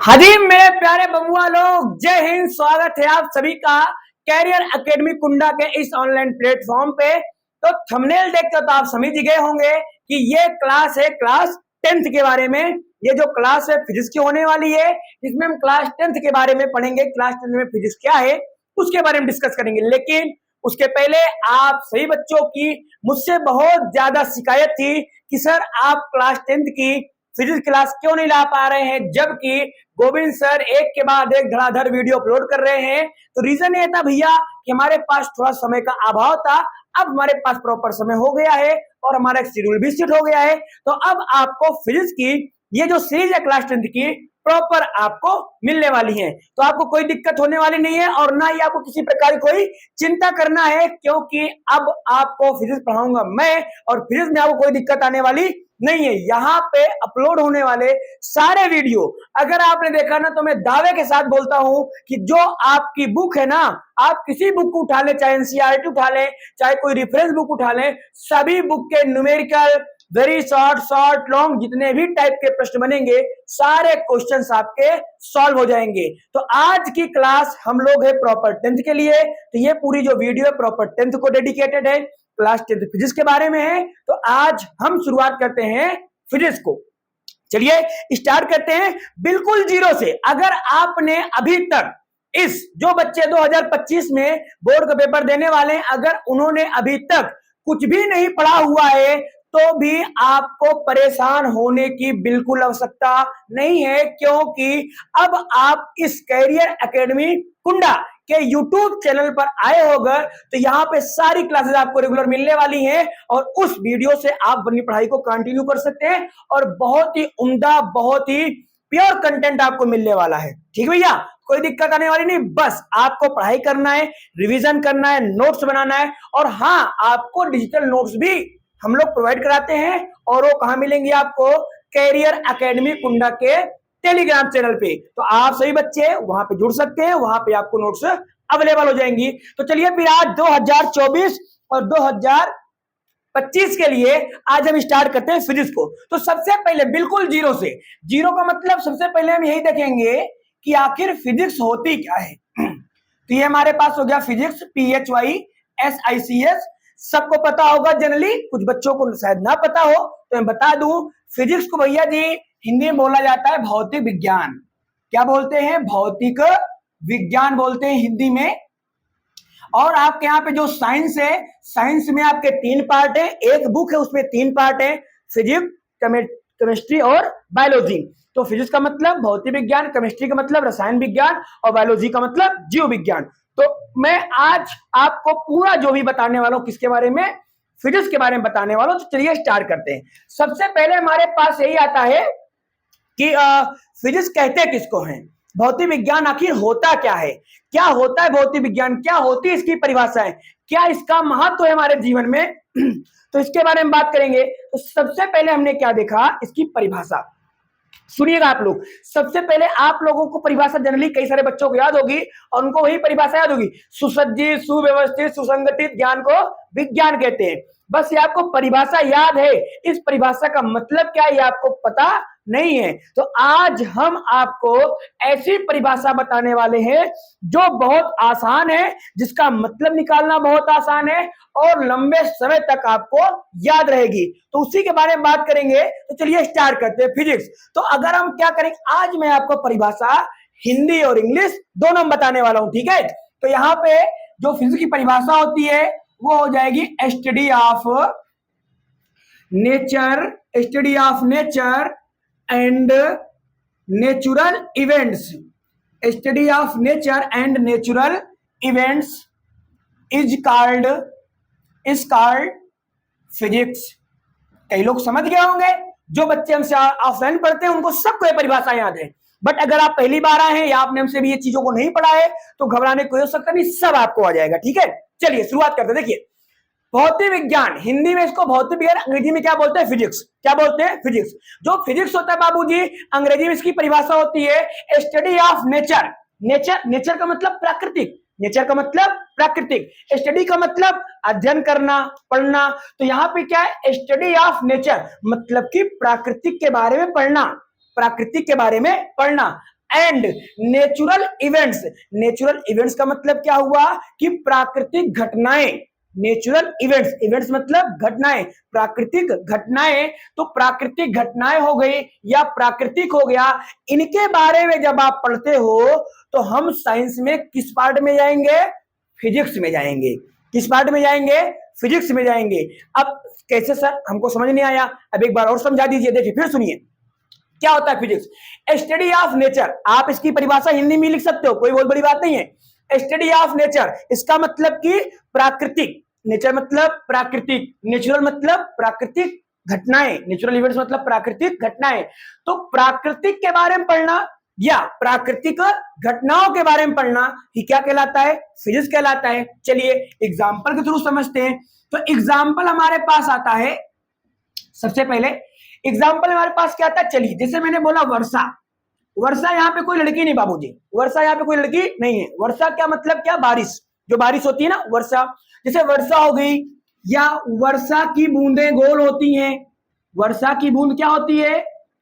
हाँ जी मेरे प्यारे बबुआ लोग, जय हिंद। स्वागत है आप सभी का कैरियर एकेडमी कुंडा के इस ऑनलाइन प्लेटफॉर्म पे। तो थंबनेल देखकर तो आप समझ गए होंगे कि ये क्लास है क्लास 10th के बारे में। ये जो क्लास है फिजिक्स की होने वाली है, इसमें हम क्लास 10th के बारे में पढ़ेंगे। क्लास 10th में फिजिक्स क्या है उसके बारे में डिस्कस करेंगे, लेकिन उसके पहले आप सभी बच्चों की मुझसे बहुत ज्यादा शिकायत थी कि सर आप क्लास 10th की फिजिक्स क्लास क्यों नहीं ला पा रहे हैं, जबकि गोविंद सर एक के बाद एक धड़ाधड़ वीडियो अपलोड कर रहे हैं। तो रीजन ये था भैया कि हमारे पास थोड़ा समय का अभाव था। अब हमारे पास प्रॉपर समय हो गया है और हमारा एक शेड्यूल भी सेट हो गया है। तो अब आपको फिजिक्स की ये जो सीरीज है क्लास 10th की प्रॉपर आपको मिलने वाली है। तो आपको कोई दिक्कत होने वाली नहीं है और ना ही आपको किसी प्रकार की कोई चिंता करना है, क्योंकि अब आपको फिजिक्स पढ़ाऊंगा मैं और फिजिक्स में आपको कोई दिक्कत आने वाली नहीं है। यहाँ पे अपलोड होने वाले सारे वीडियो अगर आपने देखा ना, तो मैं दावे के साथ बोलता हूं कि जो आपकी बुक है ना, आप किसी बुक को उठा लें, चाहे एनसीईआरटी उठा लें, चाहे कोई रेफरेंस बुक उठा लें, सभी बुक के न्यूमेरिकल वेरी शॉर्ट लॉन्ग जितने भी टाइप के प्रश्न बनेंगे सारे क्वेश्चंस आपके सॉल्व हो जाएंगे। तो आज की क्लास हम लोग है प्रॉपर 10th के लिए। तो ये पूरी जो वीडियो है प्रॉपर 10th को डेडिकेटेड है, क्लास 10th फिजिक्स के बारे में है। तो आज हम शुरुआत करते हैं फिजिक्स को। चलिए स्टार्ट करते हैं बिल्कुल जीरो से। अगर आपने अभी तक इस जो बच्चे 2025 में बोर्ड का पेपर देने वाले हैं, अगर उन्होंने अभी तक कुछ भी नहीं पढ़ा हुआ है तो भी आपको परेशान होने की बिल्कुल आवश्यकता नहीं है, क्योंकि अब आप इस कैरियर एकेडमी कुंडा के YouTube चैनल पर आए होगा तो यहाँ पे सारी क्लासेस आपको रेगुलर मिलने वाली हैं और उस वीडियो से आप अपनी पढ़ाई को कंटिन्यू कर सकते हैं और बहुत ही उम्दा, बहुत ही प्योर कंटेंट आपको मिलने वाला है। ठीक भैया, कोई दिक्कत आने वाली नहीं। बस आपको पढ़ाई करना है, रिवीजन करना है, नोट्स बनाना है और हाँ, आपको डिजिटल नोट्स भी हम लोग प्रोवाइड कराते हैं। और वो कहां मिलेंगे आपको? कैरियर एकेडमी कुंडा के टेलीग्राम चैनल पे। तो आप सभी बच्चे वहां पे जुड़ सकते हैं, वहां पे आपको नोट्स अवेलेबल हो जाएंगी। तो चलिए फिर आज 2024 और 2025 के लिए आज हम स्टार्ट करते हैं फिजिक्स को। तो सबसे पहले बिल्कुल जीरो से, जीरो का मतलब सबसे पहले हम यही देखेंगे कि आखिर फिजिक्स होती क्या है। तो ये हमारे पास हो गया फिजिक्स, PHYSICS। सबको पता होगा जनरली, कुछ बच्चों को शायद ना पता हो तो मैं बता दूं, फिजिक्स को भैया जी हिंदी में बोला जाता है भौतिक विज्ञान। क्या बोलते हैं? भौतिक विज्ञान बोलते हैं हिंदी में। और आपके यहाँ पे जो साइंस है, साइंस में आपके 3 पार्ट है। एक बुक है उसमें 3 पार्ट है, फिजिक्स, केमिस्ट्री और बायोलॉजी। तो फिजिक्स का मतलब भौतिक विज्ञान, केमिस्ट्री का मतलब रसायन विज्ञान और बायोलॉजी का मतलब जीव विज्ञान। तो मैं आज आपको पूरा जो भी बताने वाला हूं किसके बारे में, फिजिक्स के बारे में बताने वाला हूं। तो चलिए स्टार्ट करते हैं। सबसे पहले हमारे पास यही आता है कि फिजिक्स कहते किसको हैं, भौतिक विज्ञान आखिर होता क्या है, क्या होता है भौतिक विज्ञान, क्या होती है इसकी परिभाषा है, क्या इसका महत्व है हमारे जीवन में। तो इसके बारे में बात करेंगे। तो सबसे पहले हमने क्या देखा, इसकी परिभाषा सुनिएगा आप लोग। सबसे पहले आप लोगों को परिभाषा जनरली कई सारे बच्चों को याद होगी और उनको वही परिभाषा याद होगी, सुसज्जित, सुव्यवस्थित, सुसंगठित ज्ञान को विज्ञान कहते हैं। बस ये आपको परिभाषा याद है, इस परिभाषा का मतलब क्या है ये आपको पता नहीं है। तो आज हम आपको ऐसी परिभाषा बताने वाले हैं जो बहुत आसान है, जिसका मतलब निकालना बहुत आसान है और लंबे समय तक आपको याद रहेगी। तो उसी के बारे में बात करेंगे। तो चलिए स्टार्ट करते हैं फिजिक्स। तो अगर हम क्या करेंगे, आज मैं आपको परिभाषा हिंदी और इंग्लिश दोनों बताने वाला हूं, ठीक है। तो यहाँ पे जो फिजिक्स की परिभाषा होती है वो हो जाएगी study of nature, study of nature and natural events. Study of nature and natural events is called physics. कई लोग समझ गए होंगे, जो बच्चे हमसे ऑफलाइन पढ़ते हैं उनको सबको ये परिभाषा याद है। बट अगर आप पहली बार आए हैं या आपने हमसे भी ये चीजों को नहीं पढ़ा है तो घबराने कोई हो सकता नहीं, सब आपको आ जाएगा, ठीक है। चलिए शुरुआत करते हैं। देखिए, भौतिक विज्ञान, हिंदी में इसको भौतिक विज्ञान, अंग्रेजी में क्या बोलते हैं? फिजिक्स। क्या बोलते हैं? फिजिक्स। जो फिजिक्स होता है बाबूजी, अंग्रेजी में इसकी परिभाषा होती है स्टडी ऑफ नेचर। नेचर का मतलब प्राकृतिक, नेचर का मतलब प्राकृतिक, स्टडी का मतलब अध्ययन करना, पढ़ना। तो यहाँ पे क्या है, स्टडी ऑफ नेचर मतलब कि प्राकृतिक के बारे में पढ़ना, प्राकृतिक के बारे में पढ़ना। And natural events. Natural events का मतलब क्या हुआ कि प्राकृतिक घटनाएं। नेचुरल इवेंट्स, इवेंट्स मतलब घटनाएं, प्राकृतिक घटनाएं। तो प्राकृतिक घटनाएं हो गई या प्राकृतिक हो गया, इनके बारे में जब आप पढ़ते हो तो हम साइंस में किस पार्ट में जाएंगे? फिजिक्स में जाएंगे। किस पार्ट में जाएंगे? फिजिक्स में जाएंगे। अब कैसे सर, हमको समझ नहीं आया, अब एक बार और समझा दीजिए। देखिए फिर सुनिए क्या होता है फिजिक्स। स्टडी ऑफ नेचर, आप इसकी परिभाषा हिंदी में लिख सकते हो, कोई बहुत बड़ी बात नहीं है। स्टडी ऑफ नेचर, इसका मतलब कि प्राकृतिक, नेचर मतलब प्राकृतिक, नेचुरल मतलब प्राकृतिक घटनाएं, नेचुरल इवेंट्स मतलब प्राकृतिक घटनाएं। तो प्राकृतिक के बारे में पढ़ना या प्राकृतिक घटनाओं के बारे में पढ़ना ही क्या कहलाता है? फिजिक्स कहलाता है। चलिए एग्जाम्पल के थ्रू समझते हैं। तो एग्जाम्पल हमारे पास आता है, सबसे पहले एग्जाम्पल हमारे पास क्या आता है? चलिए जैसे मैंने बोला वर्षा, वर्षा यहाँ पे कोई लड़की नहीं बाबूजी, वर्षा यहाँ पे कोई लड़की नहीं है। वर्षा क्या मतलब क्या? बारिश, जो बारिश होती है ना, वर्षा। जैसे वर्षा हो गई, या वर्षा की बूंदें गोल होती हैं। वर्षा की बूंद क्या होती है?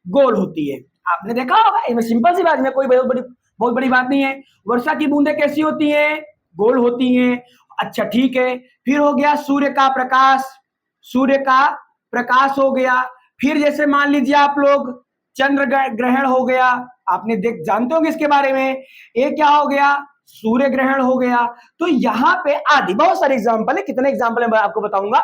गोल होती है। आपने देखा होगा, इसमें सिंपल सी बात में कोई बहुत बड़ी बात नहीं है। वर्षा की बूंदें कैसी होती हैं? गोल होती हैं। अच्छा ठीक है। फिर हो गया सूर्य का प्रकाश, सूर्य का प्रकाश हो गया। फिर जैसे मान लीजिए आप लोग चंद्र ग्रहण हो गया, आपने जानते होंगे इसके बारे में। ये क्या हो गया? सूर्य ग्रहण हो गया। तो यहाँ पे आदि बहुत सारे एग्जाम्पल है, कितने एग्जाम्पल है मैं आपको बताऊंगा।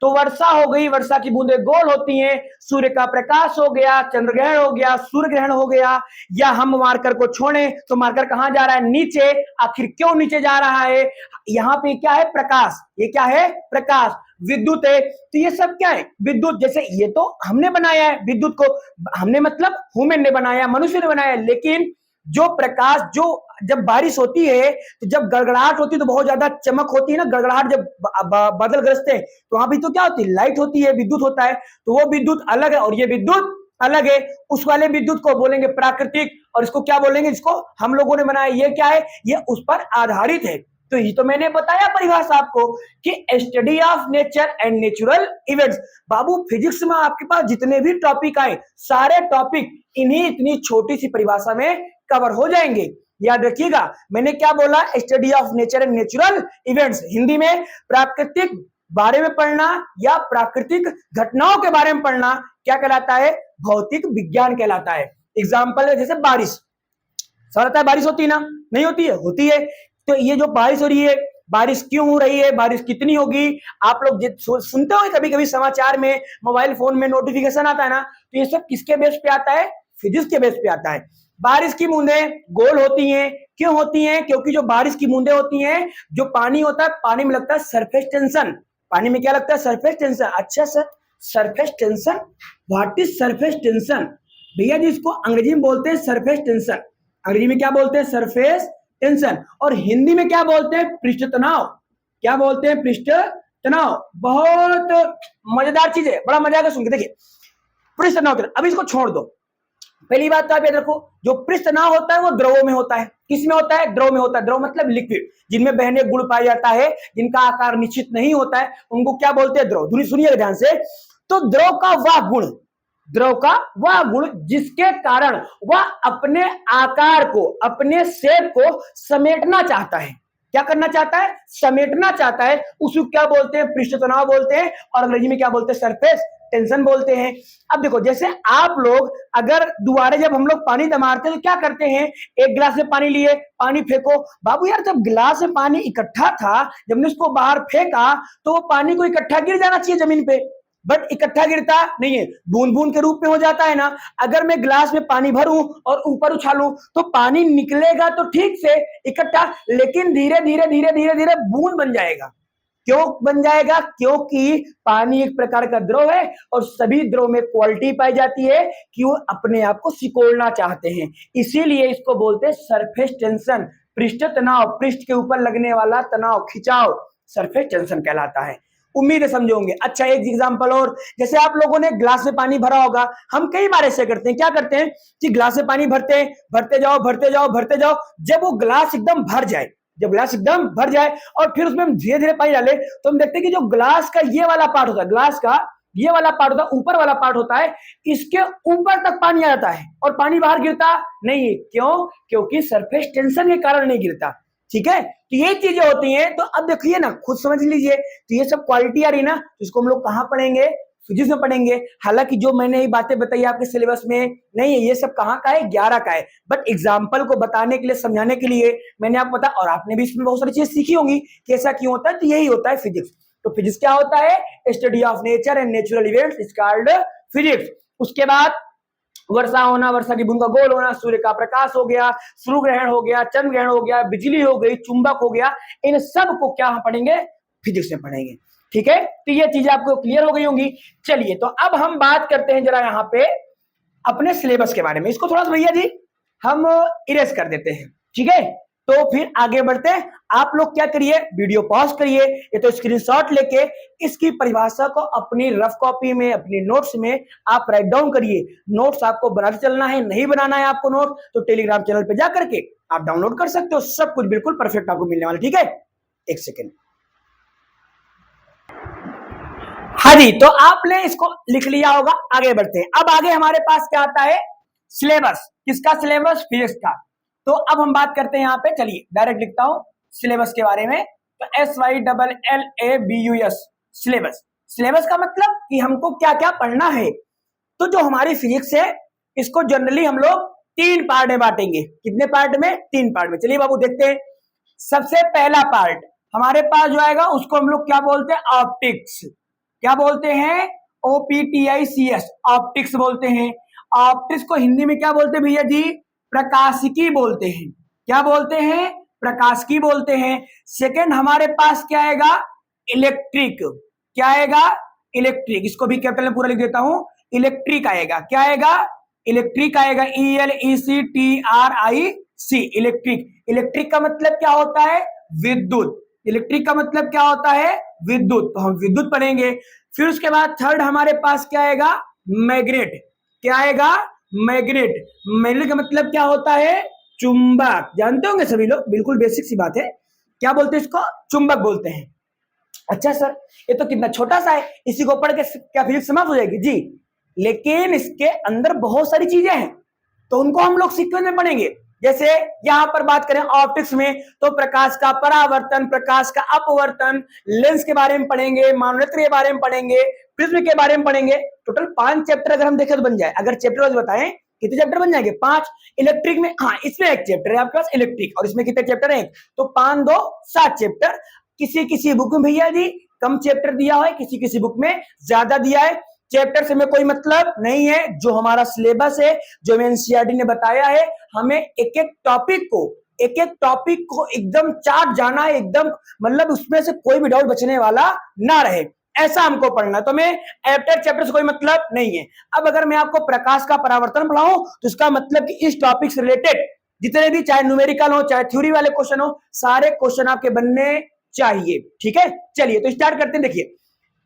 तो वर्षा हो गई, वर्षा की बूंदें गोल होती हैं। सूर्य का प्रकाश हो गया, चंद्र ग्रहण हो गया, सूर्य ग्रहण हो गया। या हम मार्कर को छोड़ें तो मार्कर कहां जा रहा है? नीचे। आखिर क्यों नीचे जा रहा है? यहाँ पे क्या है? प्रकाश। ये क्या है? प्रकाश। विद्युत है, तो ये सब क्या है? विद्युत। जैसे ये तो हमने बनाया है विद्युत को, हमने मतलब ह्यूमन ने बनाया, मनुष्य ने बनाया, लेकिन जो प्रकाश, जो जब बारिश होती है तो जब गड़गड़ाहट होती है तो बहुत ज्यादा चमक होती है ना, गड़गड़ाहट जब बादल गरजते हैं तो वहां भी तो क्या होती है? लाइट होती है, विद्युत होता है। तो वो विद्युत अलग है और ये विद्युत अलग है। उस वाले विद्युत को बोलेंगे प्राकृतिक, और इसको क्या बोलेंगे? इसको हम लोगों ने बनाया। ये क्या है? ये उस पर आधारित है। तो ये तो मैंने बताया परिभाषा आपको कि study of nature and natural events. Babu physics में आपके पास जितने भी टॉपिक आए, सारे टॉपिक इन्हीं इतनी छोटी सी परिभाषा में कवर हो जाएंगे। याद रखिएगा मैंने क्या बोला? Study of nature and natural events, Hindi में प्राकृतिक बारे में पढ़ना या प्राकृतिक घटनाओं के बारे में पढ़ना क्या कहलाता है? भौतिक विज्ञान कहलाता है। एग्जाम्पल है जैसे बारिश, सरता है बारिश होती है ना? नहीं होती है? होती है। तो ये जो बारिश हो रही है, बारिश क्यों हो रही है, बारिश कितनी होगी, आप लोग सुनते हो कभी कभी समाचार में, मोबाइल फोन में नोटिफिकेशन आता है ना, तो ये सब किसके बेस पे आता है? फिजिक्स के बेस पे आता है। बारिश की बूंदें गोल होती हैं, क्यों होती हैं? क्योंकि जो बारिश की बूंदें होती हैं, जो पानी होता है, पानी में लगता है सरफेस टेंशन। पानी में क्या लगता है? Surface tension. अच्छा sir, surface tension, what is surface tension? भैया जी इसको अंग्रेजी में बोलते हैं सरफेस टेंशन। अंग्रेजी में क्या बोलते हैं? Surface tension. और हिंदी में क्या बोलते हैं? पृष्ठ तनाव। क्या बोलते हैं? पृष्ठ तनाव। बहुत मजेदार चीज है, बड़ा मजा आएगा सुन के। देखिए पृष्ठ तनाव, अब इसको छोड़ दो। पहली बात तो आप याद रखो, जो पृष्ठ तनाव होता है वो द्रवों में होता है। किस में होता है? द्रव में होता है। द्रव मतलब लिक्विड, जिनमें बहने गुण पाया जाता है, जिनका आकार निश्चित नहीं होता है, उनको क्या बोलते हैं? द्रव। धुनी सुनिए ध्यान से। तो द्रव का वह गुण, द्रव का वह गुण जिसके कारण वह अपने आकार को, अपने शेप को समेटना चाहता है। क्या करना चाहता है? समेटना चाहता है। उसको क्या बोलते हैं? पृष्ठ तनाव बोलते हैं, और अंग्रेजी में क्या बोलते हैं? सरफेस टेंशन बोलते हैं। अब देखो जैसे आप लोग अगर दोबारा जब हम लोग पानी दमारते हैं तो क्या करते हैं? एक गिलास में पानी लिए, पानी फेंको। बाबू यार जब गिलास में पानी इकट्ठा था, जब हमने उसको बाहर फेंका तो वो पानी को इकट्ठा गिर जाना चाहिए जमीन पे, बट इकट्ठा गिरता नहीं है, बूंद बूंद के रूप में हो जाता है ना। अगर मैं गिलास में पानी भरूं और ऊपर उछालूं तो पानी निकलेगा तो ठीक से इकट्ठा, लेकिन धीरे धीरे धीरे धीरे धीरे बूंद बन जाएगा। क्यों बन जाएगा? क्योंकि पानी एक प्रकार का द्रव है और सभी द्रव में क्वालिटी पाई जाती है कि वो अपने आप को सिकोड़ना चाहते हैं। इसीलिए इसको बोलते हैं सरफेस टेंशन, पृष्ठ तनाव, पृष्ठ के ऊपर लगने वाला तनाव, खिंचाव, सरफेस टेंशन कहलाता है। उम्मीद है समझे होंगे। अच्छा एक एग्जांपल और, जैसे आप लोगों ने ग्लास में पानी भरा होगा, हम कई बार ऐसे करते हैं, क्या करते हैं कि ग्लास में पानी भरते हैं, भरते जाओ भरते जाओ भरते जाओ, जब वो ग्लास एकदम भर जाए, जब ग्लास एकदम भर जाए और फिर उसमें हम धीरे धीरे पानी डाले, तो हम देखते हैं कि जो ग्लास का ये वाला पार्ट होता है, ग्लास का ये वाला पार्ट होता है, ऊपर वाला पार्ट होता है, इसके ऊपर तक पानी आ जाता है और पानी बाहर गिरता नहीं है। क्यों? क्योंकि सरफेस टेंशन के कारण नहीं गिरता। ठीक है, तो ये चीजें होती हैं। तो अब देखिए ना, खुद समझ लीजिए। तो ये सब क्वालिटी आ रही ना, तो इसको हम लोग कहाँ पढ़ेंगे? फिजिक्स में पढ़ेंगे। हालांकि जो मैंने ये बातें बताई आपके सिलेबस में नहीं है, ये सब कहाँ का है? 11 का है। बट एग्जाम्पल को बताने के लिए, समझाने के लिए मैंने आपको बताया, और आपने भी इसमें बहुत सारी चीज सीखी होंगी कि ऐसा क्यों होता है। तो यही होता है फिजिक्स। तो फिजिक्स क्या होता है? Study of nature and natural events is called physics. उसके बाद वर्षा होना, वर्षा की बूंद का गोल होना, सूर्य का प्रकाश हो गया, सूर्य ग्रहण हो गया, चंद्र ग्रहण हो गया, बिजली हो गई, चुंबक हो गया, इन सब को क्या हम पढ़ेंगे? फिजिक्स में पढ़ेंगे। ठीक है, तो ये चीजें आपको क्लियर हो गई होंगी। चलिए, तो अब हम बात करते हैं जरा यहाँ पे अपने सिलेबस के बारे में। इसको थोड़ा सा भैया जी हम इरेज कर देते हैं। ठीक है, तो फिर आगे बढ़ते हैं। आप लोग क्या करिए, वीडियो पॉज करिए, ये तो स्क्रीनशॉट लेके इसकी परिभाषा को अपनी रफ कॉपी में, अपनी नोट्स में आप राइट डाउन करिए। नोट्स आपको बनाते चलना है, नहीं बनाना है आपको नोट, तो टेलीग्राम चैनल पे जा करके आप डाउनलोड कर सकते हो। सब कुछ बिल्कुल परफेक्ट आपको मिलने वाला। ठीक है, एक सेकेंड। हाँ जी, तो आपने इसको लिख लिया होगा। आगे बढ़ते हैं। अब आगे हमारे पास क्या आता है? सिलेबस। किसका सिलेबस? फिजिक्स का। तो अब हम बात करते हैं यहाँ पे, चलिए डायरेक्ट लिखता हूं सिलेबस के बारे में। तो SYLLABUS सिलेबस। सिलेबस का मतलब कि हमको क्या क्या पढ़ना है। तो जो हमारी फिजिक्स है, इसको जनरली हम लोग 3 पार्ट में बांटेंगे। कितने पार्ट में? 3 पार्ट में। चलिए बाबू देखते हैं। सबसे पहला पार्ट हमारे पास जो आएगा उसको हम लोग क्या बोलते हैं? ऑप्टिक्स। क्या बोलते हैं? OPTICS, ऑप्टिक्स बोलते हैं। ऑप्टिक्स को हिंदी में क्या बोलते हैं भैया जी? प्रकाशिकी बोलते हैं। क्या बोलते हैं? प्रकाशिकी बोलते हैं। सेकंड हमारे पास क्या आएगा? इलेक्ट्रिक। क्या आएगा? इलेक्ट्रिक। इसको भी कैपिटल में पूरा लिख देता हूं, इलेक्ट्रिक आएगा। क्या आएगा? इलेक्ट्रिक आएगा, ELECTRIC, इलेक्ट्रिक। इलेक्ट्रिक का मतलब क्या होता है? विद्युत। इलेक्ट्रिक का मतलब क्या होता है? विद्युत। तो हम विद्युत पढ़ेंगे। फिर उसके बाद थर्ड हमारे पास क्या आएगा? मैग्नेट। क्या आएगा? मैग्नेट। मैग्नेट का मतलब क्या होता है? चुंबक। जानते होंगे सभी लोग, बिल्कुल बेसिक सी बात है। क्या बोलते हैं इसको? चुंबक बोलते हैं। अच्छा सर, ये तो कितना छोटा सा है, इसी को पढ़ के क्या फिजिक्स समाप्त हो जाएगी? जी, लेकिन इसके अंदर बहुत सारी चीजें हैं, तो उनको हम लोग सीक्वेंस में पढ़ेंगे। जैसे यहां पर बात करें ऑप्टिक्स में, तो प्रकाश का परावर्तन, प्रकाश का अपवर्तन, लेंस के बारे में पढ़ेंगे, मानोमेटर के बारे में पढ़ेंगे, प्रिज्म के बारे में पढ़ेंगे। टोटल 5 चैप्टर अगर हम देखें तो बन जाए। अगर चैप्टर वाइज बताएं कितने चैप्टर बन जाएंगे? 5। इलेक्ट्रिक में, हाँ, इसमें एक चैप्टर है आपके पास इलेक्ट्रिक, और इसमें कितने चैप्टर है? तो 5 2 7 चैप्टर। किसी किसी बुक में भैया जी कम चैप्टर दिया है, किसी किसी बुक में ज्यादा दिया है। चैप्टर से हमें कोई मतलब नहीं है। जो हमारा सिलेबस है, जो हमें एनसीईआरटी ने बताया है, हमें एक एक टॉपिक को एकदम चाट जाना है, एकदम मतलब उसमें से कोई भी डाउट बचने वाला ना रहे, ऐसा हमको पढ़ना। तो मैं आफ्टर चैप्टर से कोई मतलब नहीं है। अब अगर मैं आपको प्रकाश का परावर्तन पढ़ाऊं, तो इसका मतलब कि इस टॉपिक से रिलेटेड जितने भी, चाहे न्यूमेरिकल हो, चाहे थ्योरी वाले क्वेश्चन हो, सारे क्वेश्चन आपके बनने चाहिए। ठीक है, चलिए तो स्टार्ट करते हैं। देखिए,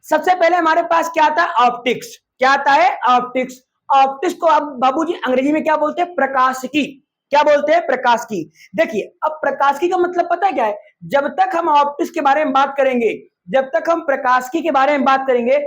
सबसे पहले हमारे पास क्या आता है? ऑप्टिक्स। क्या आता है? ऑप्टिक्स। ऑप्टिक्स को अब बाबूजी अंग्रेजी में क्या बोलते हैं? प्रकाशिकी। क्या बोलते हैं? प्रकाशिकी। देखिए, अब प्रकाशिकी का मतलब पता है क्या है? जब तक हम ऑप्टिक्स के बारे में बात करेंगे, जब तक हम प्रकाशिकी के बारे में बात करेंगे,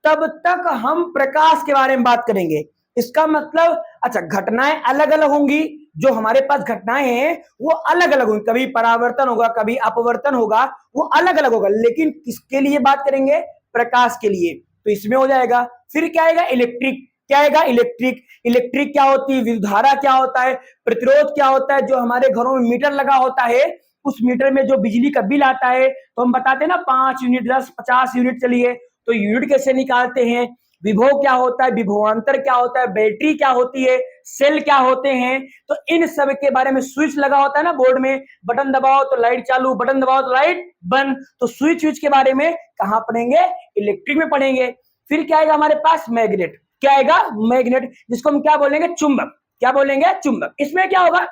तब तक हम प्रकाश के बारे में बात करेंगे। इसका मतलब, अच्छा, घटनाएं अलग अलग होंगी, जो हमारे पास घटनाएं हैं वो अलग अलग होंगी। कभी परावर्तन होगा, कभी अपवर्तन होगा, वो अलग अलग होगा, लेकिन किसके लिए बात करेंगे? प्रकाश के लिए। तो इसमें हो जाएगा। फिर क्या आएगा? इलेक्ट्रिक। क्या आएगा? इलेक्ट्रिक। इलेक्ट्रिक क्या होती है? विद्युत धारा क्या होता है? प्रतिरोध क्या होता है? जो हमारे घरों में मीटर लगा होता है, उस मीटर में जो बिजली का बिल आता है, तो हम बताते हैं ना 5 यूनिट, 10, 50 यूनिट। चलिए, तो यूनिट कैसे निकालते हैं? विभव क्या होता है? विभवांतर क्या होता है? बैटरी क्या होती है? सेल क्या होते हैं? तो इन सब के बारे में, स्विच लगा होता है ना बोर्ड में, बटन दबाओ तो लाइट चालू, बटन दबाओ तो लाइट बंद। तो स्विच के बारे में कहां पढ़ेंगे? इलेक्ट्रिक में पढ़ेंगे। फिर क्या आएगा हमारे पास? मैग्नेट। क्या आएगा? मैग्नेट, जिसको हम क्या बोलेंगे? चुंबक। क्या बोलेंगे? चुंबक। इसमें क्या होगा?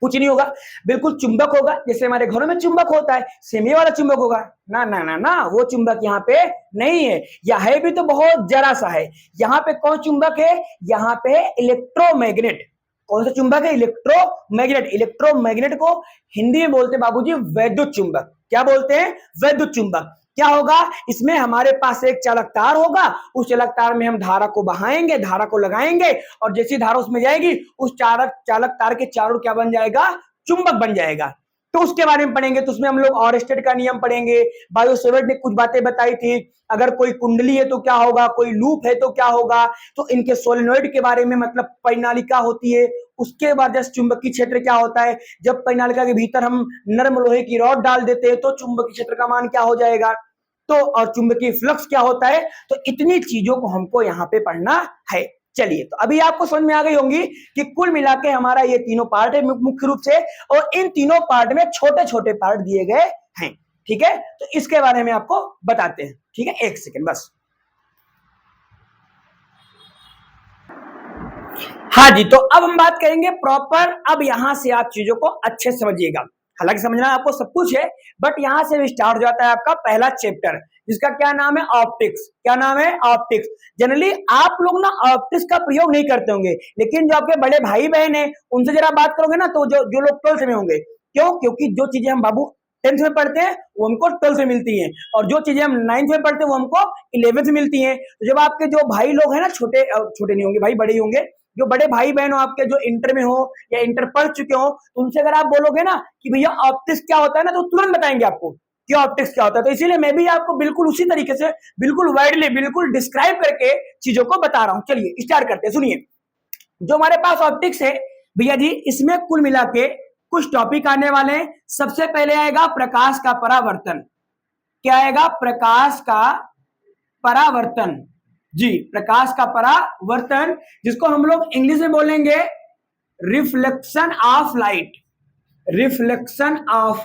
कुछ नहीं होगा, बिल्कुल चुंबक होगा। जैसे हमारे घरों में चुंबक होता है, सेम ये वाला चुंबक होगा। ना ना ना ना, वो चुंबक यहाँ पे नहीं है, या है भी तो बहुत जरा सा है। यहाँ पे कौन चुंबक है? यहाँ पे इलेक्ट्रोमैग्नेट। कौन सा चुंबक है? इलेक्ट्रोमैग्नेट। इलेक्ट्रोमैग्नेट को हिंदी में बोलते हैं बाबूजी वैद्युत चुंबक। क्या बोलते हैं? वैद्युत चुंबक। क्या होगा, इसमें हमारे पास एक चालक तार होगा, उस चालक तार में हम धारा को बहाएंगे, धारा को लगाएंगे और जैसी धारा उसमें जाएगी उस चालक तार के चारों क्या बन जाएगा, चुंबक बन जाएगा। तो उसके बारे में पढ़ेंगे। तो उसमें हम लोग ऑरेस्टेड का नियम पढ़ेंगे, बायो सेवर्ट ने कुछ बातें बताई थी, अगर कोई कुंडली है तो क्या होगा, कोई लूप है तो क्या होगा, तो इनके सोलेनोइड के बारे में, मतलब परिनालिका होती है, उसके बाद जैसे चुंबकीय क्षेत्र क्या होता है, जब परिनालिका के भीतर हम नरम लोहे की रॉड डाल देते हैं तो चुंबकीय क्षेत्र का मान क्या हो जाएगा, तो और चुंबकीय फ्लक्स क्या होता है। तो इतनी चीजों को हमको यहाँ पे पढ़ना है। चलिए, तो अभी आपको समझ में आ गई होंगी कि कुल मिला के हमारा ये तीनों पार्ट है मुख्य रूप से, और इन तीनों पार्ट में छोटे छोटे पार्ट दिए गए हैं। ठीक है, तो इसके बारे में आपको बताते हैं। ठीक है, एक सेकेंड बस। हाँ जी, तो अब हम बात करेंगे प्रॉपर। अब यहां से आप चीजों को अच्छे से समझिएगा, हालांकि समझना आपको सब कुछ है, बट यहां से स्टार्ट हो जाता है आपका पहला चैप्टर, जिसका क्या नाम है, ऑप्टिक्स। क्या नाम है, ऑप्टिक्स। जनरली आप लोग ना ऑप्टिक्स का प्रयोग नहीं करते होंगे, लेकिन जो आपके बड़े भाई बहन है उनसे जरा बात करोगे ना, तो जो लोग 12th में होंगे, क्यों, क्योंकि जो चीजें हम बाबू 10th में पढ़ते हैं वो हमको 12th में मिलती हैं, और जो चीजें हम 9th में पढ़ते हैं वो हमको 11th में मिलती हैं। तो जब आपके जो भाई लोग हैं ना, छोटे नहीं होंगे भाई, बड़े ही होंगे, जो बड़े भाई बहन हो आपके, जो इंटर में हो या इंटर पढ़ चुके हो, तो उनसे अगर आप बोलोगे ना कि भैया ऑप्टिक्स क्या होता है ना, तो तुरंत बताएंगे आपको कि ऑप्टिक्स क्या होता है। तो इसीलिए मैं भी आपको बिल्कुल उसी तरीके से, बिल्कुल वाइडली, बिल्कुल डिस्क्राइब करके चीजों को बता रहा हूं। चलिए स्टार्ट करते हैं। सुनिए, जो हमारे पास ऑप्टिक्स है भैया जी, इसमें कुल मिला के कुछ टॉपिक आने वाले हैं। सबसे पहले आएगा प्रकाश का परावर्तन। क्या आएगा, प्रकाश का परावर्तन। जी, प्रकाश का परावर्तन, जिसको हम लोग इंग्लिश में बोलेंगे reflection of light, reflection of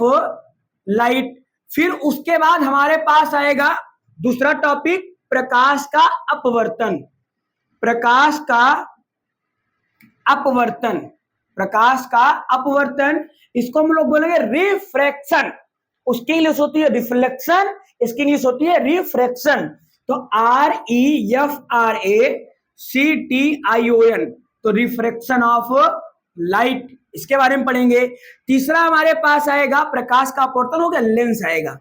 light. फिर उसके बाद हमारे पास आएगा दूसरा टॉपिक, प्रकाश का अपवर्तन। प्रकाश का अपवर्तन, प्रकाश का अपवर्तन, इसको हम लोग बोलेंगे रिफ्रैक्शन। उसकी इंग्लिश होती है रिफ्लेक्शन, इसकी इंग्लिश होती है रिफ्रैक्शन। तो REFRACTION, तो रिफ्रैक्शन ऑफ लाइट, इसके बारे में पढ़ेंगे। तीसरा हमारे पास आएगा प्रकाश का अपवर्तन हो गया, लेंस आएगा।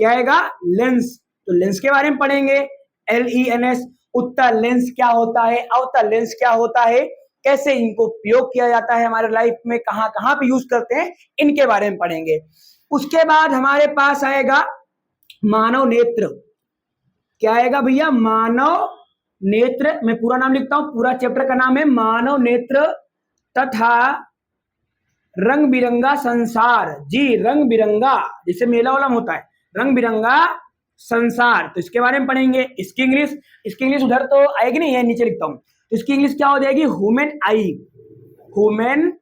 क्या आएगा, लेंस। तो लेंस के बारे में पढ़ेंगे, LENS। उत्तल लेंस क्या होता है, अवतल लेंस क्या होता है, कैसे इनको प्रयोग किया जाता है हमारे लाइफ में, कहां कहां पे यूज करते हैं, इनके बारे में पढ़ेंगे। उसके बाद हमारे पास आएगा मानव नेत्र। क्या आएगा भैया, मानव नेत्र। मैं पूरा नाम लिखता हूं, पूरा चैप्टर का नाम है मानव नेत्र तथा रंग बिरंगा संसार। जी, रंग बिरंगा, जिसे मेला वाला होता है, रंग बिरंगा संसार। तो इसके बारे में पढ़ेंगे। इसकी इंग्लिश उधर तो आएगी नहीं है, नीचे लिखता हूं। तो इसकी इंग्लिश क्या हो जाएगी, human I. Human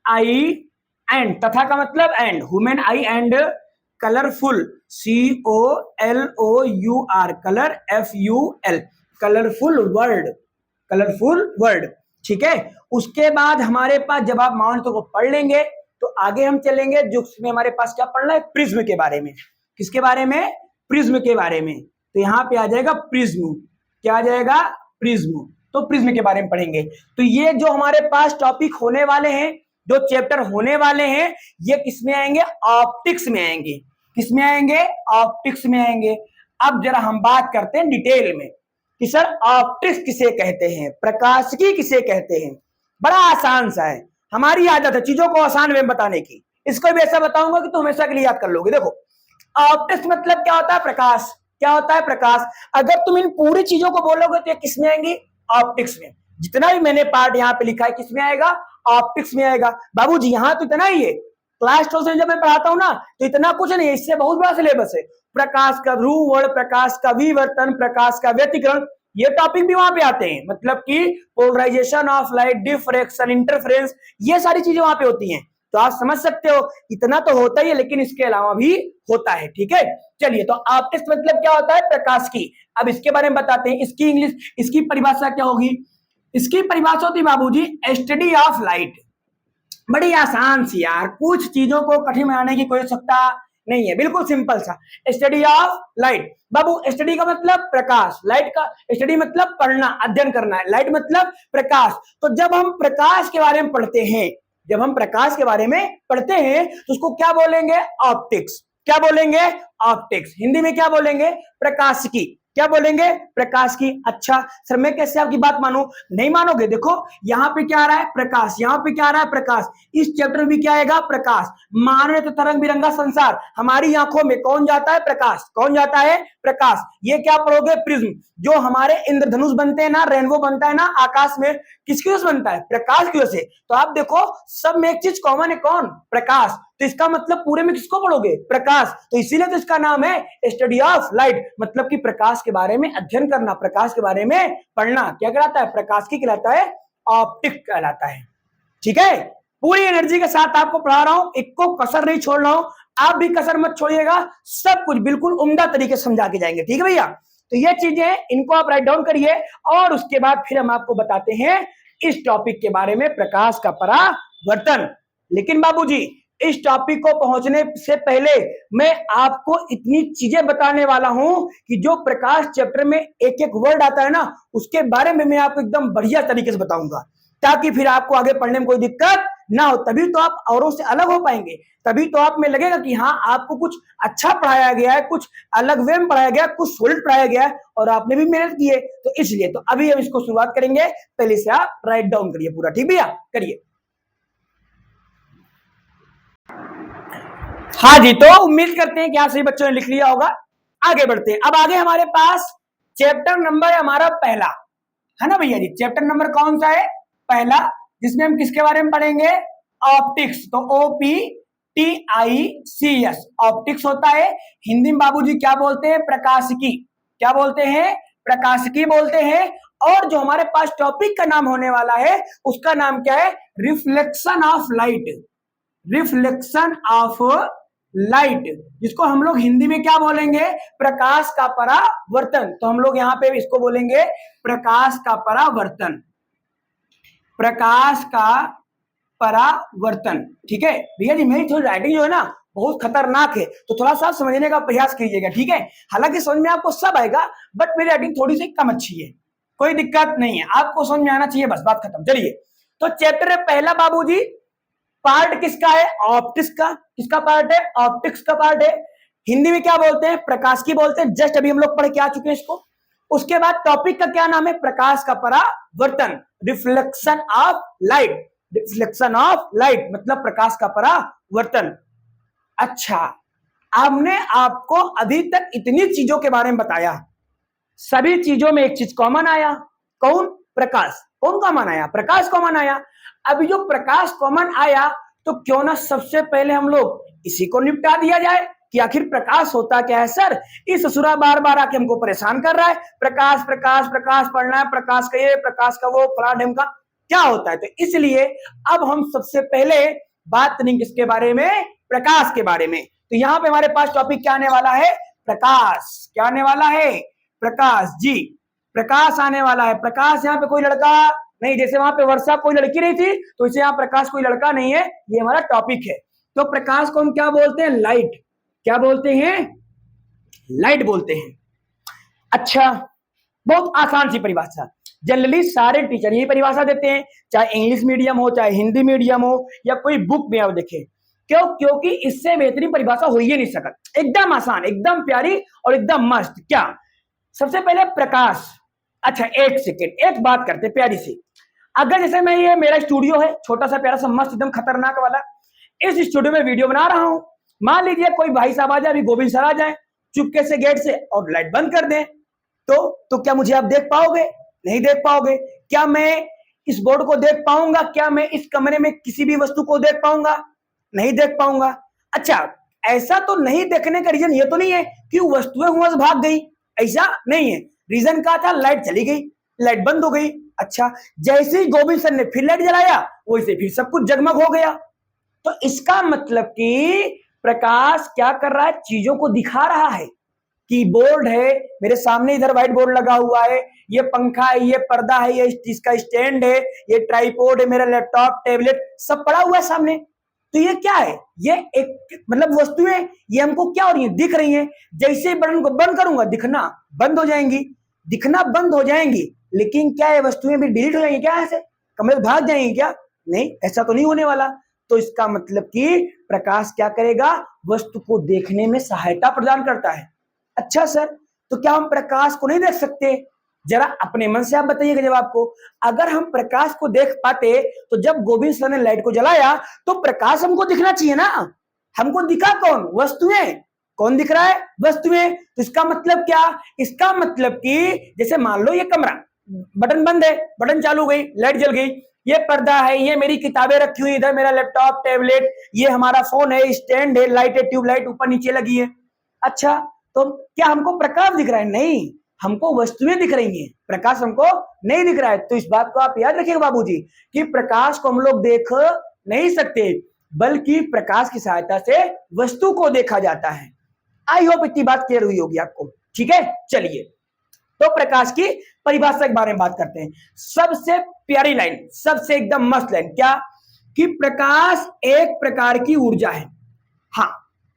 I and, तथा का मतलब and, human I and colourful, COLOUR, colour FUL, colourful word, colourful word. ठीक है, उसके बाद हमारे पास जब आप मानव को पढ़ लेंगे तो आगे हम चलेंगे, जो उसमें हमारे पास क्या पढ़ना है, प्रिज्म के बारे में। किसके बारे में, प्रिज्म के बारे में। तो यहाँ पे आ जाएगा प्रिज्म। क्या आ जाएगा, प्रिज्म। तो प्रिज्म के बारे में पढ़ेंगे। तो ये जो हमारे पास टॉपिक होने वाले हैं, जो चैप्टर होने वाले हैं, ये किसमें आएंगे, ऑप्टिक्स में आएंगे। किसमें आएंगे, ऑप्टिक्स में आएंगे। अब जरा हम बात करते हैं डिटेल में कि सर ऑप्टिक्स किसे कहते हैं, प्रकाशिकी किसे कहते हैं। बड़ा आसान सा है, हमारी आदत है चीजों को आसान वे में बताने की। इसको भी ऐसा बताऊंगा कि तुम हमेशा के लिए याद कर लोगे। देखो, ऑप्टिक्स मतलब क्या होता है, प्रकाश। क्या होता है, प्रकाश। अगर तुम इन पूरी चीजों को बोलोगे तो ये किसमें आएंगी, ऑप्टिक्स में। जितना भी मैंने पार्ट यहाँ पे लिखा है किसमें आएगा, ऑप्टिक्स में आएगा। बाबूजी यहाँ तो इतना ही है, क्लास 12 में जब मैं पढ़ाता हूँ ना तो इतना कुछ नहीं, इससे बहुत बड़ा सिलेबस है। प्रकाश का ध्रुवण, प्रकाश का विवर्तन, प्रकाश का व्यतिकरण, ये टॉपिक भी वहां पे आते हैं। मतलब कि polarisation of light, diffraction, interference, ये सारी चीजें वहां पे होती हैं। तो आप समझ सकते हो, इतना तो होता ही है, लेकिन इसके अलावा भी होता है। ठीक है, चलिए, तो ऑप्टिक्स मतलब क्या होता है, प्रकाश की। अब इसके बारे में बताते हैं। इसकी इंग्लिश, इसकी परिभाषा क्या होगी, इसकी परिभाषा होती है बाबूजी, स्टडी ऑफ लाइट। बड़ी आसान सी यार, कुछ चीजों को कठिन बनाने की कोई आवश्यकता नहीं है, बिल्कुल सिंपल सा। Study of light. Babu, study का मतलब प्रकाश, लाइट का स्टडी मतलब पढ़ना, अध्ययन करना है, लाइट मतलब प्रकाश। तो जब हम प्रकाश के बारे में पढ़ते हैं, जब हम प्रकाश के बारे में पढ़ते हैं तो उसको क्या बोलेंगे, ऑप्टिक्स। क्या बोलेंगे? ऑप्टिक्स। हिंदी में क्या बोलेंगे? प्रकाशिकी। क्या बोलेंगे? प्रकाश की। अच्छा सर मैं कैसे आपकी बात मानूं? नहीं मानोगे। देखो यहां पे क्या आ रहा है? प्रकाश। यहां पे क्या आ रहा है? प्रकाश। इस चैप्टर में क्या आएगा? प्रकाश। मानो तो तरंग बिरंगा संसार, हमारी आंखों में कौन जाता है? प्रकाश। कौन जाता है? प्रकाश। ये क्या पढ़ोगे? प्रिज्म। जो हमारे इंद्रधनुष बनते हैं ना, रेनबो बनता है ना आकाश में, किसकी वजह से बनता है? प्रकाश की वजह से। तो आप देखो सब में एक चीज कॉमन है, कौन? प्रकाश। तो इसका मतलब पूरे में किसको पढ़ोगे? प्रकाश। तो इसीलिए तो इसका नाम है स्टडी ऑफ लाइट, मतलब कि प्रकाश के बारे में अध्ययन करना, प्रकाश के बारे में पढ़ना। क्या कहलाता है? प्रकाश की कहलाता है ऑप्टिक कहलाता है। ठीक है, पूरी एनर्जी के साथ आपको पढ़ा रहा हूं, एक को कसर नहीं छोड़ रहा हूं, आप भी कसर मत छोड़िएगा, सब कुछ बिल्कुल उम्दा तरीके से समझा के जाएंगे। ठीक है भैया, तो ये चीजें इनको आप राइट डाउन करिए और उसके बाद फिर हम आपको बताते हैं इस टॉपिक के बारे में, प्रकाश का परावर्तन। लेकिन बाबूजी इस टॉपिक को पहुंचने से पहले मैं आपको इतनी चीजें बताने वाला हूं कि जो प्रकाश चैप्टर में एक एक वर्ड आता है ना, उसके बारे में मैं आपको एकदम बढ़िया तरीके से बताऊंगा, ताकि फिर आपको आगे पढ़ने में कोई दिक्कत ना हो। तभी तो आप औरों से अलग हो पाएंगे, तभी तो आप में लगेगा कि हाँ आपको कुछ अच्छा पढ़ाया गया है, कुछ अलग वे में पढ़ाया गया, कुछ सॉलिड पढ़ाया गया है और आपने भी मेहनत की है। तो इसलिए तो अभी हम इसको शुरुआत करेंगे, पहले से आप राइट डाउन करिए पूरा। ठीक भैया, करिए। हाँ जी, तो उम्मीद करते हैं कि आप सभी बच्चों ने लिख लिया होगा। आगे बढ़ते हैं। अब आगे हमारे पास चैप्टर नंबर है हमारा पहला, है ना भैया जी? चैप्टर नंबर कौन सा है? पहला, जिसमें हम किसके बारे में पढ़ेंगे? ऑप्टिक्स। तो OPTICS ऑप्टिक्स होता है। हिंदी में बाबूजी क्या बोलते हैं? प्रकाशिकी। क्या बोलते हैं? प्रकाशिकी बोलते हैं। और जो हमारे पास टॉपिक का नाम होने वाला है उसका नाम क्या है? Reflection of light. Reflection of light, जिसको हम लोग हिंदी में क्या बोलेंगे? प्रकाश का परावर्तन। तो हम लोग यहां पे इसको बोलेंगे प्रकाश का परावर्तन। प्रकाश का परावर्तन। ठीक है भैया जी, मेरी थोड़ी राइटिंग जो है ना बहुत खतरनाक है, तो थोड़ा सा समझने का प्रयास कीजिएगा। ठीक है, हालांकि समझ में आपको सब आएगा, बट मेरी राइटिंग थोड़ी सी कम अच्छी है, कोई दिक्कत नहीं है, आपको समझ में आना चाहिए, बस बात खत्म। चलिए, तो चैप्टर पहला बाबूजी, पार्ट किसका है? ऑप्टिक्स का। किसका पार्ट है? ऑप्टिक्स का पार्ट है। हिंदी में क्या बोलते हैं? प्रकाश की बोलते हैं। जस्ट अभी हम लोग पढ़ के आ चुके हैं इसको। उसके बाद टॉपिक का क्या नाम है? प्रकाश का परावर्तन, reflection of light. Reflection of light मतलब प्रकाश का परावर्तन। अच्छा, हमने आपको अभी तक इतनी चीजों के बारे में बताया, सभी चीजों में एक चीज कॉमन आया, कौन? प्रकाश। कौन कॉमन आया? प्रकाश कॉमन आया। अभी जो प्रकाश कॉमन आया, तो क्यों ना सबसे पहले हम लोग इसी को निपटा दिया जाए कि आखिर प्रकाश होता क्या है। सर इस ससुरा बार बार आके हमको परेशान कर रहा है, प्रकाश प्रकाश प्रकाश पढ़ना है, प्रकाश का ये प्रकाश का वो फला ढंग का, क्या होता है? तो इसलिए अब हम सबसे पहले बात करेंगे किसके बारे में? प्रकाश के बारे में। तो यहाँ पे हमारे पास टॉपिक क्या आने वाला है? प्रकाश। क्या आने वाला है? प्रकाश जी, प्रकाश आने वाला है। प्रकाश यहाँ पे कोई लड़का नहीं, जैसे वहां पे वर्षा कोई लड़की नहीं थी, तो इसे यहाँ प्रकाश कोई लड़का नहीं है, ये हमारा टॉपिक है। तो प्रकाश को हम क्या बोलते हैं? लाइट। क्या बोलते हैं? लाइट बोलते हैं। अच्छा, बहुत आसान सी परिभाषा, जनरली सारे टीचर यही परिभाषा देते हैं, चाहे इंग्लिश मीडियम हो, चाहे हिंदी मीडियम हो, या कोई बुक में आप देखें। क्यों? क्योंकि इससे बेहतरीन परिभाषा हो ही नहीं सकती। एकदम आसान, एकदम प्यारी और एकदम मस्त। क्या? सबसे पहले प्रकाश। अच्छा एक सेकेंड, एक बात करते प्यारी सी। अगर जैसे मैं, ये मेरा स्टूडियो है, छोटा सा प्यारा सा मस्त एकदम खतरनाक वाला, इस स्टूडियो में वीडियो बना रहा हूं, मान लीजिए कोई भाई साहब आ जाए, अभी गोविंद सर आ जाए चुपके से गेट से और लाइट बंद कर दें, तो क्या मुझे आप देख पाओगे? नहीं देख पाओगे। क्या मैं इस बोर्ड को देख पाऊंगा? क्या मैं इस कमरे में किसी भी वस्तु को देख पाऊंगा? नहीं देख पाऊंगा। अच्छा, ऐसा तो नहीं देखने का रीजन ये तो नहीं है कि वस्तुएं वहां से भाग गई, ऐसा नहीं है। रीजन क्या था? लाइट चली गई, लाइट बंद हो गई। अच्छा, जैसे ही गोविंद सर ने फिर लाइट जलाया, वैसे फिर सब कुछ जगमग हो गया। तो इसका मतलब कि प्रकाश क्या कर रहा है? चीजों को दिखा रहा है। कीबोर्ड है मेरे सामने, इधर व्हाइट बोर्ड लगा हुआ है, ये पंखा है, ये पर्दा है, ये इसका स्टैंड है, ये ट्राइपॉड है, मेरा लैपटॉप टैबलेट सब पड़ा हुआ है सामने। तो ये क्या है? ये एक मतलब वस्तुएं, ये हमको क्या हो रही है? दिख रही है। जैसे ही बटन को बंद करूंगा, दिखना बंद हो जाएंगी, दिखना बंद हो जाएंगी। लेकिन क्या ये वस्तुएं भी डिलीट हो जाएंगी क्या? ऐसे कमरे में भाग जाएंगी क्या? नहीं, ऐसा तो नहीं होने वाला। तो इसका मतलब कि प्रकाश क्या करेगा, वस्तु को देखने में सहायता प्रदान करता है। अच्छा सर, तो क्या हम प्रकाश को नहीं देख सकते? जरा अपने मन से आप बताइएगा जवाब को। अगर हम प्रकाश को देख पाते तो जब गोविंद सर ने लाइट को जलाया तो प्रकाश हमको दिखना चाहिए ना। हमको दिखा कौन? वस्तुएं। कौन दिख रहा है? वस्तुएं। तो इसका मतलब क्या? इसका मतलब कि जैसे मान लो ये कमरा, बटन बंद है, बटन चालू हो गई, लाइट जल गई, ये पर्दा है, ये मेरी किताबें रखी हुई, इधर मेरा लैपटॉप टैबलेट, ये हमारा फोन है, स्टैंड है, लाइट है, ट्यूबलाइट ऊपर नीचे लगी है। अच्छा, तो क्या हमको प्रकाश दिख रहा है? नहीं, हमको वस्तुएं दिख रही हैं, प्रकाश हमको नहीं दिख रहा है। तो इस बात को आप याद रखिएगा बाबूजी कि प्रकाश को हम लोग देख नहीं सकते, बल्कि प्रकाश की सहायता से वस्तु को देखा जाता है। आई होप इतनी बात क्लियर हुई होगी आपको। ठीक है, चलिए तो प्रकाश की परिभाषा के बारे में बात करते हैं। सबसे प्यारी लाइन, सबसे एकदम मस्त लाइन क्या? कि प्रकाश एक प्रकार की ऊर्जा है। हाँ,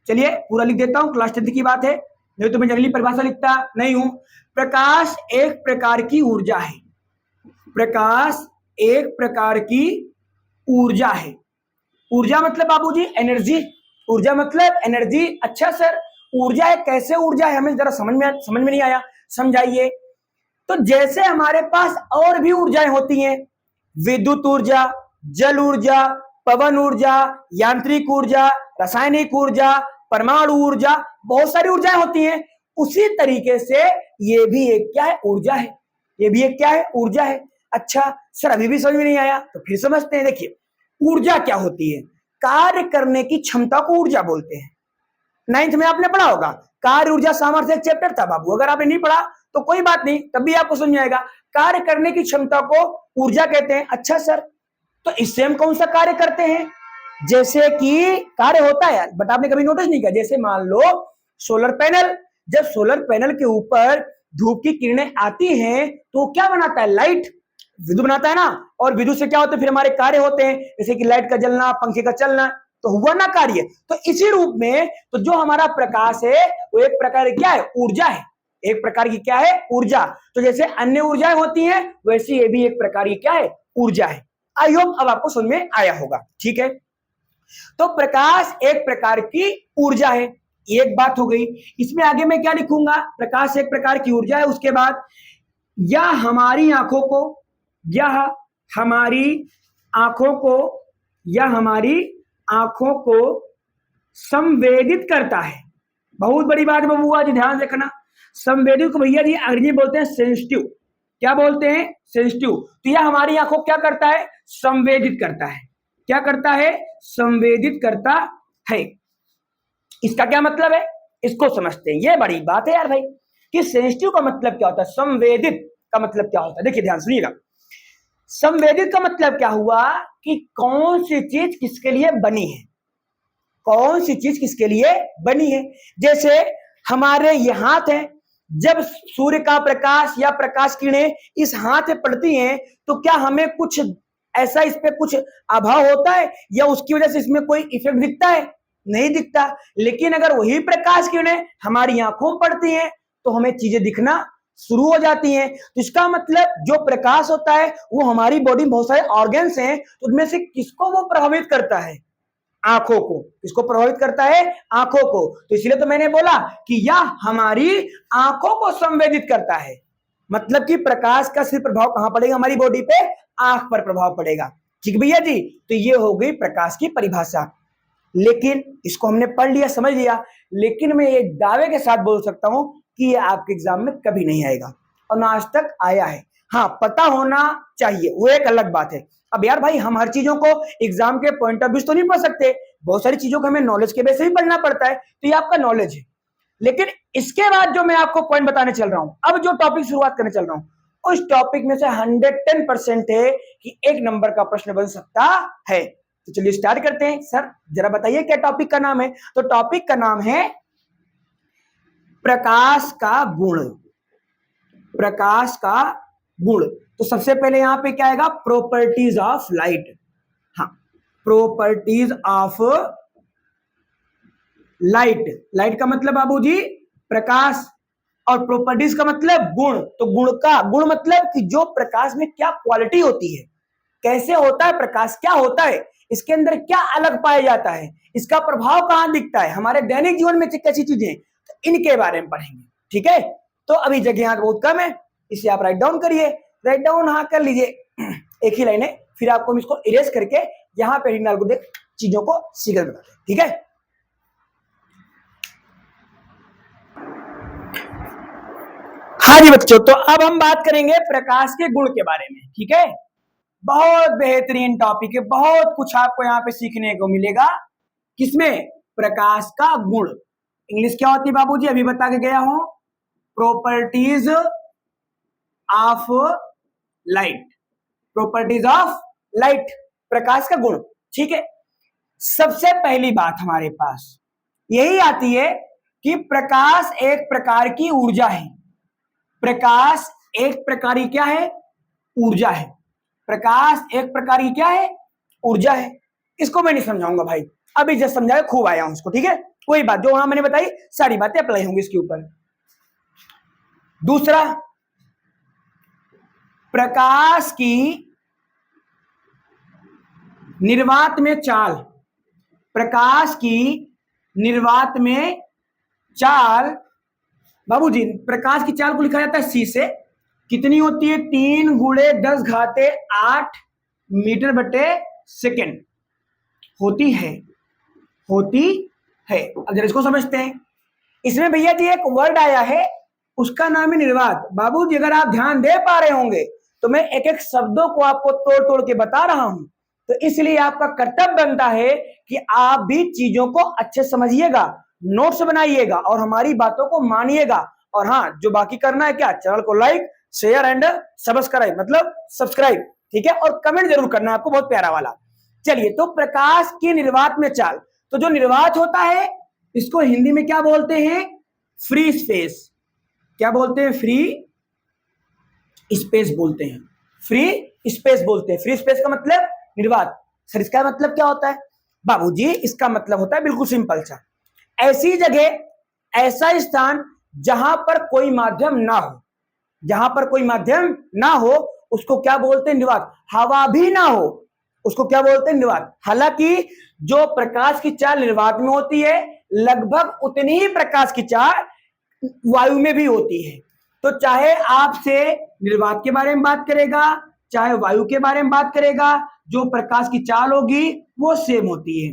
चलिए पूरा लिख देता हूं, क्लास 10 की बात है, नहीं तो मैं जनरली परिभाषा लिखता नहीं हूं। प्रकाश एक प्रकार की ऊर्जा है। प्रकाश एक प्रकार की ऊर्जा है। ऊर्जा मतलब बाबूजी एनर्जी। ऊर्जा मतलब एनर्जी। अच्छा सर, ऊर्जा है, कैसे ऊर्जा है? हमें जरा समझ में नहीं आया, समझाइए। तो जैसे हमारे पास और भी ऊर्जाएं होती हैं, विद्युत ऊर्जा, जल ऊर्जा, पवन ऊर्जा, यांत्रिक ऊर्जा, रासायनिक ऊर्जा, परमाणु ऊर्जा, बहुत सारी ऊर्जाएं होती हैं। उसी तरीके से ये भी एक क्या है? ऊर्जा है। ये भी एक क्या है? ऊर्जा है। अच्छा सर, अभी भी समझ में नहीं आया तो फिर समझते हैं। देखिए, ऊर्जा क्या होती है? कार्य करने की क्षमता को ऊर्जा बोलते हैं। 9th में आपने पढ़ा होगा, कार्य ऊर्जा सामर्थ्य एक चैप्टर था बाबू। अगर आपने नहीं पढ़ा तो कोई बात नहीं, तब भी आपको समझ आएगा। कार्य करने की क्षमता को ऊर्जा कहते हैं। अच्छा सर, तो इससे हम कौन सा कार्य करते हैं? जैसे कि कार्य होता है बट आपने कभी नोटिस नहीं किया, जैसे मान लो सोलर पैनल, जब सोलर पैनल के ऊपर धूप की किरणें आती हैं तो क्या बनाता है? लाइट, विद्युत बनाता है ना। और विद्युत से क्या होता है? फिर हमारे कार्य होते हैं, जैसे कि लाइट का जलना, पंखे का चलना, तो हुआ ना कार्य। तो इसी रूप में तो जो हमारा प्रकाश है वो एक प्रकार की क्या है? ऊर्जा है। एक प्रकार की क्या है? ऊर्जा। तो जैसे अन्य ऊर्जाएं होती हैं वैसे ये भी एक प्रकार की क्या है? ऊर्जा है। आई होप अब आपको समझ में आया होगा। ठीक है, तो प्रकाश एक प्रकार की ऊर्जा है, एक बात हो गई। इसमें आगे मैं क्या लिखूंगा? प्रकाश एक प्रकार की ऊर्जा है, उसके बाद यह हमारी आंखों को, यह हमारी आंखों को, यह हमारी आंखों को संवेदित करता है। बहुत बड़ी बात बबुआ जी, ध्यान रखना। संवेदित को भैया जी अंग्रेजी बोलते हैं सेंसिटिव। क्या बोलते हैं? सेंसिटिव। तो यह हमारी आंखों को क्या करता है? संवेदित करता है। क्या करता है? संवेदित करता है। इसका क्या मतलब है? इसको समझते हैं। ये बड़ी बात है यार भाई कि सेंसिटिव का मतलब क्या होता है, संवेदित का मतलब क्या होता है। देखिए ध्यान सुनिएगा, संवेदित का मतलब क्या हुआ कि कौन सी चीज किसके लिए बनी है, कौन सी चीज किसके लिए बनी है। जैसे हमारे ये हाथ है, जब सूर्य का प्रकाश या प्रकाश किरणें इस हाथ पे पड़ती हैं तो क्या हमें कुछ ऐसा इस पे कुछ अभाव होता है या उसकी वजह से इसमें कोई इफेक्ट दिखता है? नहीं दिखता। लेकिन अगर वही प्रकाश किरणें हमारी आंखों पर पड़ती हैं तो हमें चीजें दिखना शुरू हो जाती हैं। तो इसका मतलब जो प्रकाश होता है वो हमारी बॉडी में बहुत सारे ऑर्गन्स हैं, तो उनमें से किसको वो प्रभावित करता है? आंखों को। किसको प्रभावित करता है? आंखों को। तो इसलिए तो मैंने बोला कि यह हमारी आंखों को संवेदित करता है। मतलब कि प्रकाश का सिर्फ प्रभाव कहां पड़ेगा? हमारी बॉडी पे, आंख पर प्रभाव पड़ेगा। ठीक भैया जी, तो ये हो गई प्रकाश की परिभाषा। लेकिन इसको हमने पढ़ लिया, समझ लिया, लेकिन मैं एक दावे के साथ बोल सकता हूं कि ये आपके एग्जाम में कभी नहीं आएगा और ना आज तक आया है। हाँ, पता होना चाहिए, वो एक अलग बात है। अब यार भाई, हम हर चीजों को एग्जाम के पॉइंट ऑफ व्यू तो नहीं पढ़ सकते, बहुत सारी चीजों को हमें नॉलेज के बेस से भी पढ़ना पड़ता है। तो ये आपका नॉलेज है। लेकिन इसके बाद जो मैं आपको पॉइंट बताने चल रहा हूं, अब जो टॉपिक शुरुआत करने चल रहा हूं, उस टॉपिक में से 110% है कि 1 नंबर का प्रश्न बन सकता है। तो चलिए स्टार्ट करते हैं। सर जरा बताइए क्या टॉपिक का नाम है? तो टॉपिक का नाम है प्रकाश का गुण। प्रकाश का गुण। तो सबसे पहले यहां पे क्या आएगा? Properties of light. हाँ, प्रॉपर्टीज ऑफ लाइट। लाइट का मतलब बाबूजी प्रकाश, और प्रॉपर्टीज का मतलब गुण। तो गुण मतलब कि जो प्रकाश में क्या क्वालिटी होती है, कैसे होता है प्रकाश, क्या होता है, इसके अंदर क्या अलग पाया जाता है, इसका प्रभाव कहां दिखता है, हमारे दैनिक जीवन में कैसी चीजें, तो इनके बारे में पढ़ेंगे। ठीक है, तो अभी जगह यहाँ बहुत कम है, इसे आप राइट डाउन करिए, राइट डाउन हाँ कर लीजिए एक ही लाइन है, फिर आपको इसको इरेज करके यहाँ पे को देख चीजों को सीखकर बताते हैं। ठीक है, हाँ जी बच्चों, तो अब हम बात करेंगे प्रकाश के गुण के बारे में। ठीक है, बहुत बेहतरीन टॉपिक है, बहुत कुछ आपको यहाँ पे सीखने को मिलेगा। किसमें? प्रकाश का गुण। इंग्लिश क्या होती है बाबूजी, अभी बता के गया हूं, properties of light, properties of light, प्रकाश का गुण। ठीक है, सबसे पहली बात हमारे पास यही आती है कि प्रकाश एक प्रकार की ऊर्जा है। प्रकाश एक प्रकार की क्या है? ऊर्जा है। प्रकाश एक प्रकार की क्या है? ऊर्जा है। इसको मैं नहीं समझाऊंगा भाई, अभी जस्ट समझाया, खूब आया हूं इसको। ठीक है, कोई बात जो वहां मैंने बताई सारी बातें अप्लाई होंगी इसके ऊपर। दूसरा, प्रकाश की निर्वात में चाल, प्रकाश की निर्वात में चाल बाबूजी, प्रकाश की चाल को लिखा जाता है सी से, कितनी होती है? 3 × 10⁸ मीटर बटे सेकेंड होती है, होती है। अब जरा इसको समझते हैं, इसमें भैया जी एक वर्ड आया है, उसका नाम है निर्वात। बाबूजी अगर आप ध्यान दे पा रहे होंगे तो मैं एक एक शब्दों को आपको तोड़ तोड़ के बता रहा हूं, तो इसलिए आपका कर्तव्य बनता है कि आप भी चीजों को अच्छे समझिएगा, नोट्स बनाइएगा और हमारी बातों को मानिएगा। और हाँ, जो बाकी करना है क्या, चैनल को लाइक शेयर एंड सब्सक्राइब, मतलब सब्सक्राइब। ठीक है, और कमेंट जरूर करना है आपको, बहुत प्यारा वाला। चलिए, तो प्रकाश की निर्वात में चाल, तो जो निर्वात होता है इसको हिंदी में क्या बोलते हैं? Free space. क्या बोलते हैं? फ्री स्पेस बोलते हैं, फ्री स्पेस बोलते हैं। फ्री स्पेस का मतलब निर्वात। सर इसका मतलब क्या होता है बाबूजी? इसका मतलब होता है बिल्कुल सिंपल सा, ऐसी जगह, ऐसा स्थान जहां पर कोई माध्यम ना हो, जहां पर कोई माध्यम ना हो उसको क्या बोलते हैं? निर्वात। हवा भी ना हो उसको क्या बोलते हैं? निर्वात। हालांकि जो प्रकाश की चाल निर्वात में होती है, लगभग उतनी ही प्रकाश की चाल वायु में भी होती है। तो चाहे आपसे निर्वात के बारे में बात करेगा, चाहे वायु के बारे में बात करेगा, जो प्रकाश की चाल होगी वो सेम होती है।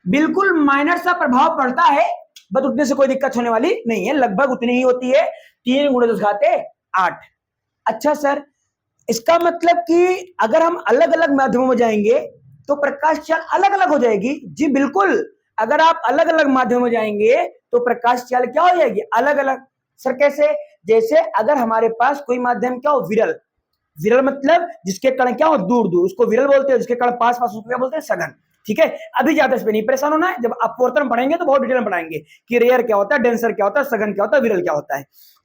बिल्कुल माइनर सा प्रभाव पड़ता है, बस उतने से कोई दिक्कत होने वाली नहीं है, लगभग उतनी ही होती है, 3 × 10⁸। अच्छा सर, इसका मतलब कि अगर हम अलग अलग माध्यमों में जाएंगे तो प्रकाश चाल अलग अलग हो जाएगी? जी बिल्कुल, अगर आप अलग अलग माध्यमों में जाएंगे तो प्रकाश चाल क्या हो जाएगी? अलग अलग। सर कैसे? जैसे अगर हमारे पास कोई माध्यम क्या हो? विरल। विरल मतलब जिसके कण क्या हो? दूर दूर, उसको विरल बोलते हैं। जिसके कण पास पास उसको क्या बोलते हैं? सघन। ठीक है, अभी ज्यादा इस पे नहीं परेशान होना है, जब अपवर्तन पढ़ेंगे तो बहुत डिटेल में पढ़ाएंगे कि रेयर क्या होता है, डेंसर क्या होता है, सघन क्या होता है, विरल क्या होता है।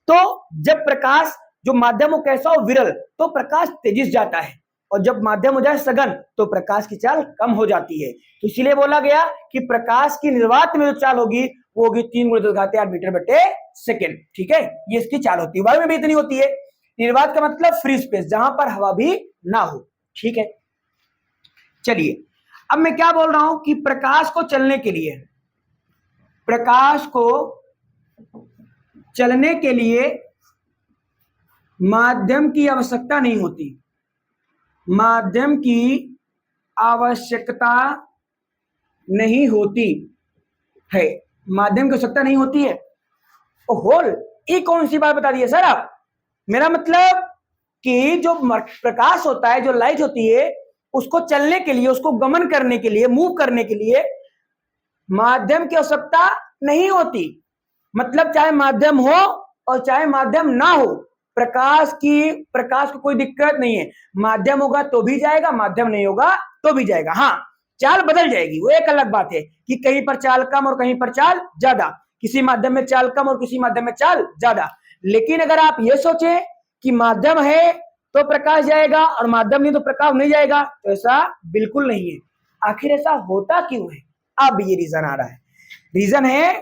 तो जब प्रकाश जो माध्यम हो कैसा हो? विरल, तो प्रकाश तेजी से जाता है, और जब माध्यम हो जाए सघन तो प्रकाश की चाल कम हो जाती है। तो इसीलिए बोला गया कि प्रकाश की निर्वात में जो चाल होगी वो होगी 3 × 10⁸ मीटर बटे सेकेंड। ठीक है, ये इसकी चाल होती है। वायु में भी इतनी होती है। निर्वात का मतलब फ्री स्पेस, जहां पर हवा भी ना हो। ठीक है, चलिए अब मैं क्या बोल रहा हूं कि प्रकाश को चलने के लिए, प्रकाश को चलने के लिए माध्यम की आवश्यकता नहीं होती, माध्यम की आवश्यकता नहीं होती है, माध्यम की आवश्यकता नहीं होती है। ओहो, ये कौन सी बात बता दी है सर आप? मेरा मतलब कि जो प्रकाश होता है, जो लाइट होती है, उसको चलने के लिए, उसको गमन करने के लिए, मूव करने के लिए माध्यम की आवश्यकता नहीं होती। मतलब चाहे माध्यम हो और चाहे माध्यम ना हो, प्रकाश को कोई दिक्कत नहीं है। माध्यम होगा तो भी जाएगा, माध्यम नहीं होगा तो भी जाएगा। हाँ, चाल बदल जाएगी, वो एक अलग बात है कि कहीं पर चाल कम और कहीं पर चाल ज्यादा, किसी माध्यम में चाल कम और किसी माध्यम में चाल ज्यादा। लेकिन अगर आप ये सोचें कि माध्यम है तो प्रकाश जाएगा और माध्यम नहीं तो प्रकाश नहीं जाएगा, तो ऐसा बिल्कुल नहीं है। आखिर ऐसा होता क्यों है? अब ये रीजन आ रहा है। रीजन है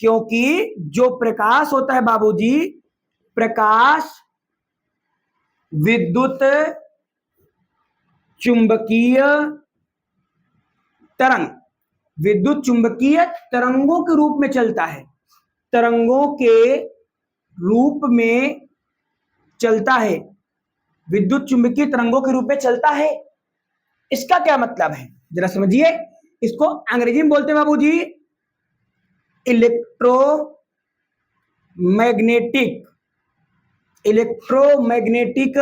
क्योंकि जो प्रकाश होता है बाबूजी, प्रकाश विद्युत चुंबकीय तरंग विद्युत चुंबकीय तरंगों के रूप में चलता है, तरंगों के रूप में चलता है, विद्युत चुंबकीय तरंगों के रूप में चलता है। इसका क्या मतलब है जरा समझिए। इसको अंग्रेजी में बोलते हैं बाबूजी इलेक्ट्रोमैग्नेटिक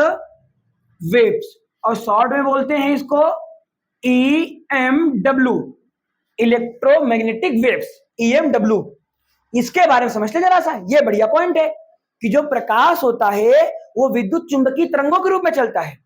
वेव्स, और शॉर्ट में बोलते हैं इसको EMW, इलेक्ट्रोमैग्नेटिक वेव्स, EMW। इसके बारे में समझते जरा सा, ये बढ़िया पॉइंट है कि जो प्रकाश होता है वो विद्युत चुंबकीय तरंगों के रूप में चलता है।